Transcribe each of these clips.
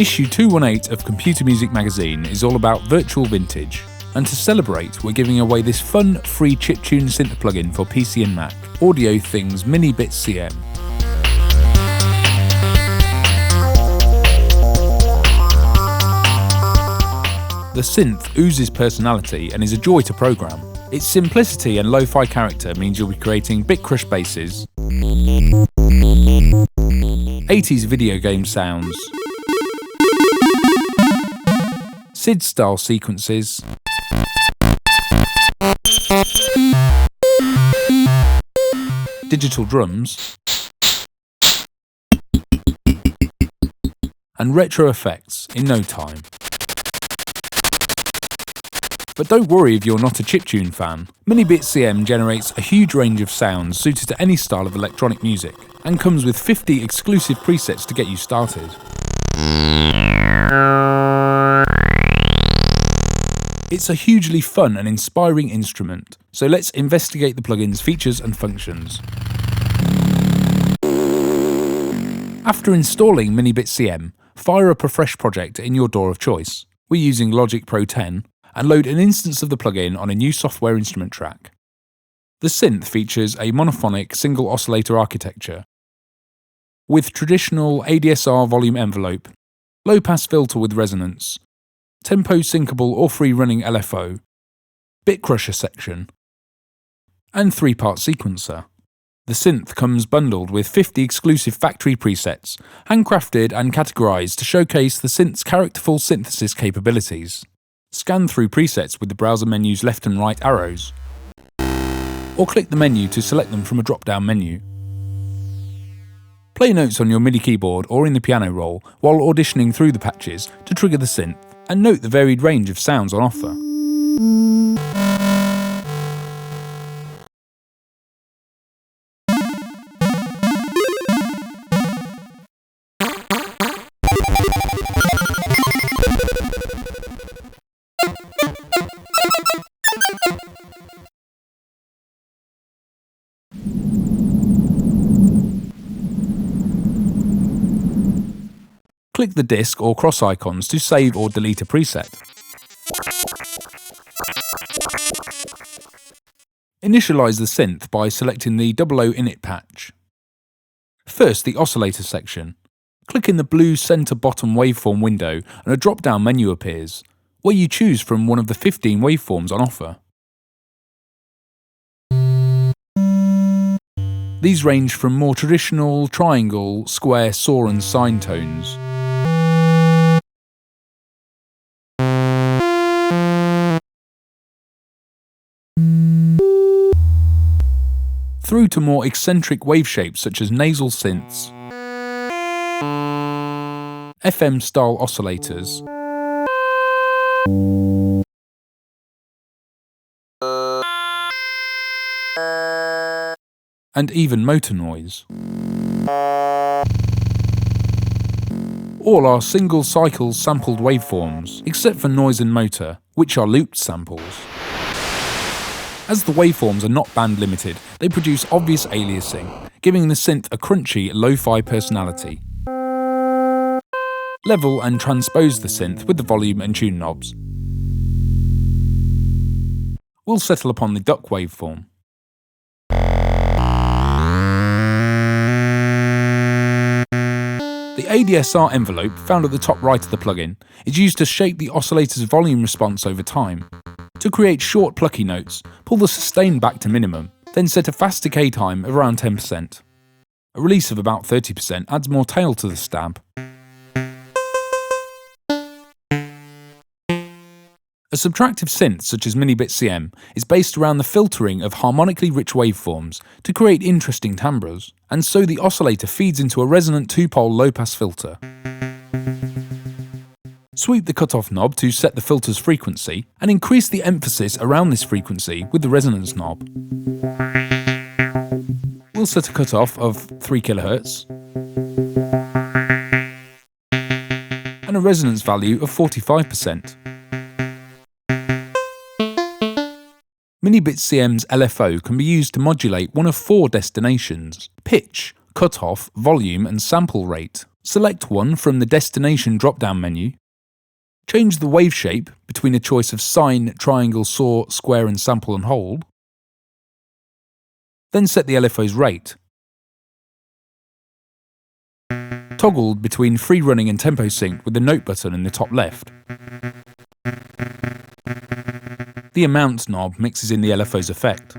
Issue 218 of Computer Music Magazine is all about virtual vintage, and to celebrate, we're giving away this fun, free chiptune synth plugin for PC and Mac, AudioThing's miniBit CM. The synth oozes personality and is a joy to program. Its simplicity and lo-fi character means you'll be creating bit crush basses, 80s video game sounds, SID-style sequences, digital drums, and retro effects in no time. But don't worry if you're not a chiptune fan. miniBit CM generates a huge range of sounds suited to any style of electronic music, and comes with 50 exclusive presets to get you started. It's a hugely fun and inspiring instrument, so let's investigate the plugin's features and functions. After installing miniBit CM, fire up a fresh project in your DAW of choice. We're using Logic Pro 10, and load an instance of the plugin on a new software instrument track. The synth features a monophonic single oscillator architecture, with traditional ADSR volume envelope, low-pass filter with resonance, tempo syncable or free-running LFO, bit crusher section, and 3-part sequencer. The synth comes bundled with 50 exclusive factory presets, handcrafted and categorized to showcase the synth's characterful synthesis capabilities. Scan through presets with the browser menu's left and right arrows, or click the menu to select them from a drop-down menu. Play notes on your MIDI keyboard or in the piano roll while auditioning through the patches to trigger the synth, and note the varied range of sounds on offer. Click the disk or cross icons to save or delete a preset. Initialize the synth by selecting the 00 init patch. First, the oscillator section. Click in the blue center bottom waveform window and a drop-down menu appears, where you choose from one of the 15 waveforms on offer. These range from more traditional triangle, square, saw and sine tones, through to more eccentric wave shapes such as nasal synths, FM-style oscillators, and even motor noise. All are single cycle sampled waveforms, except for noise and motor, which are looped samples. As the waveforms are not band limited, they produce obvious aliasing, giving the synth a crunchy, lo-fi personality. Level and transpose the synth with the volume and tune knobs. We'll settle upon the duck waveform. The ADSR envelope, found at the top right of the plugin, is used to shape the oscillator's volume response over time. To create short plucky notes, pull the sustain back to minimum, then set a fast decay time of around 10%. A release of about 30% adds more tail to the stab. A subtractive synth such as miniBit CM is based around the filtering of harmonically rich waveforms to create interesting timbres, and so the oscillator feeds into a resonant 2-pole low-pass filter. Sweep the cutoff knob to set the filter's frequency, and increase the emphasis around this frequency with the resonance knob. We'll set a cutoff of 3 kHz and a resonance value of 45%. miniBit CM's LFO can be used to modulate one of 4 destinations: pitch, cutoff, volume and sample rate. Select one from the Destination drop-down menu. Change the wave shape between a choice of sine, triangle, saw, square and sample and hold. Then set the LFO's rate. Toggled between free running and tempo sync with the note button in the top left. The amount knob mixes in the LFO's effect.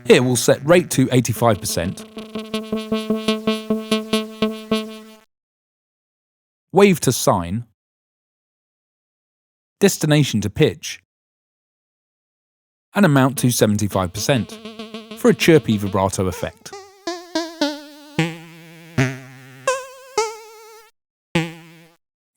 Here we'll set rate to 85%, wave to sine, destination to pitch, and amount to 75% for a chirpy vibrato effect.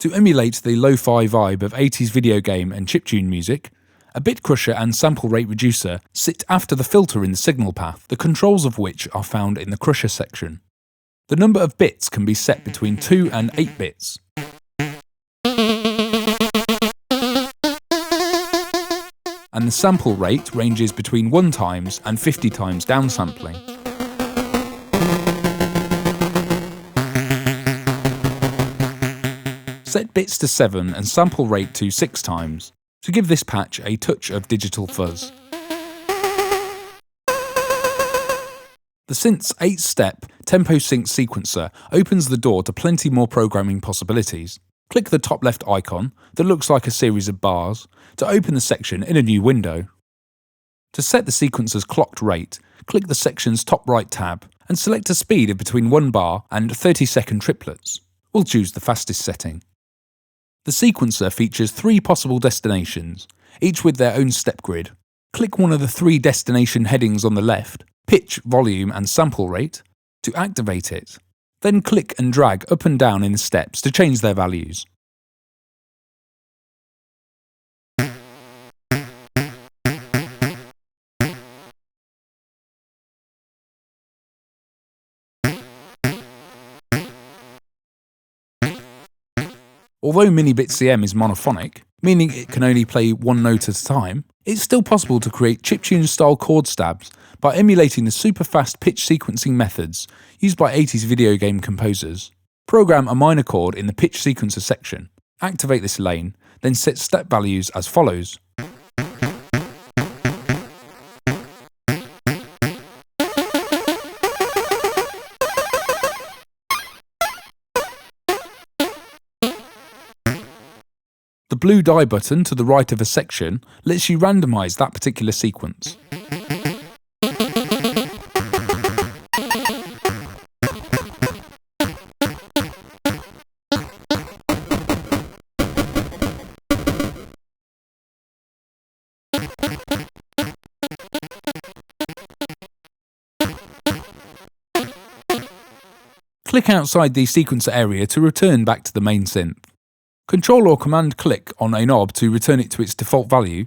To emulate the lo-fi vibe of 80s video game and chiptune music, a bit crusher and sample rate reducer sit after the filter in the signal path, the controls of which are found in the crusher section. The number of bits can be set between 2 and 8 bits. And the sample rate ranges between 1 times and 50 times downsampling. Set bits to 7 and sample rate to 6 times to give this patch a touch of digital fuzz. The synth's 8-step tempo sync sequencer opens the door to plenty more programming possibilities. Click the top left icon that looks like a series of bars to open the section in a new window. To set the sequencer's clocked rate, click the section's top right tab and select a speed of between 1 bar and 30-second triplets. We'll choose the fastest setting. The sequencer features 3 possible destinations, each with their own step grid. Click one of the 3 destination headings on the left, pitch, volume and sample rate, to activate it. Then click and drag up and down in the steps to change their values. Although miniBit CM is monophonic, meaning it can only play one note at a time, it's still possible to create chiptune-style chord stabs by emulating the super-fast pitch sequencing methods used by 80s video game composers. Program a minor chord in the pitch sequencer section, activate this lane, then set step values as follows. The blue die button to the right of a section lets you randomize that particular sequence. Click outside the sequencer area to return back to the main synth. Control or Command click on a knob to return it to its default value,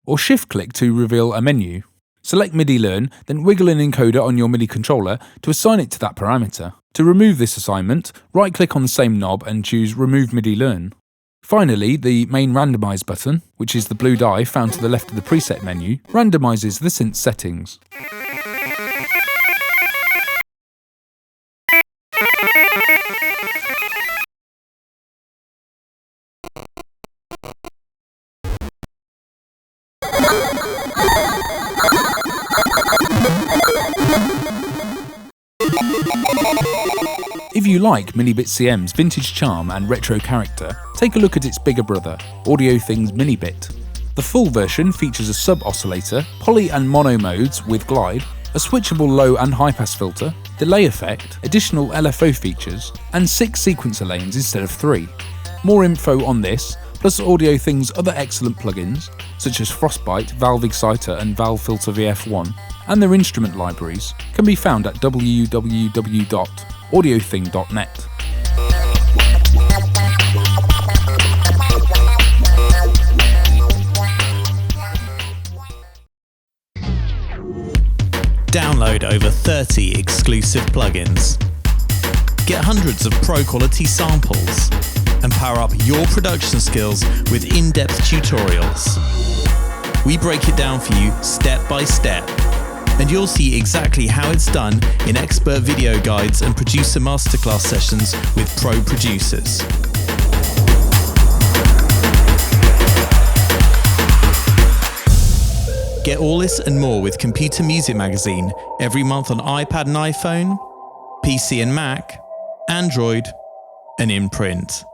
or Shift click to reveal a menu. Select MIDI Learn, then wiggle an encoder on your MIDI controller to assign it to that parameter. To remove this assignment, right click on the same knob and choose Remove MIDI Learn. Finally, the main Randomize button, which is the blue die found to the left of the preset menu, randomizes the synth settings. If you like miniBit CM's vintage charm and retro character, take a look at its bigger brother, AudioThing's miniBit. The full version features a sub-oscillator, poly and mono modes with glide, a switchable low and high pass filter, delay effect, additional LFO features, and 6 sequencer lanes instead of 3. More info on this, plus AudioThing's other excellent plugins, such as Frostbite, Valve Exciter and Valve Filter VF1, and their instrument libraries, can be found at www.audiothing.net. Download over 30 exclusive plugins. Get hundreds of pro-quality samples and power up your production skills with in-depth tutorials. We break it down for you step by step, and you'll see exactly how it's done in expert video guides and producer masterclass sessions with pro producers. Get all this and more with Computer Music Magazine every month on iPad and iPhone, PC and Mac, Android, and in print.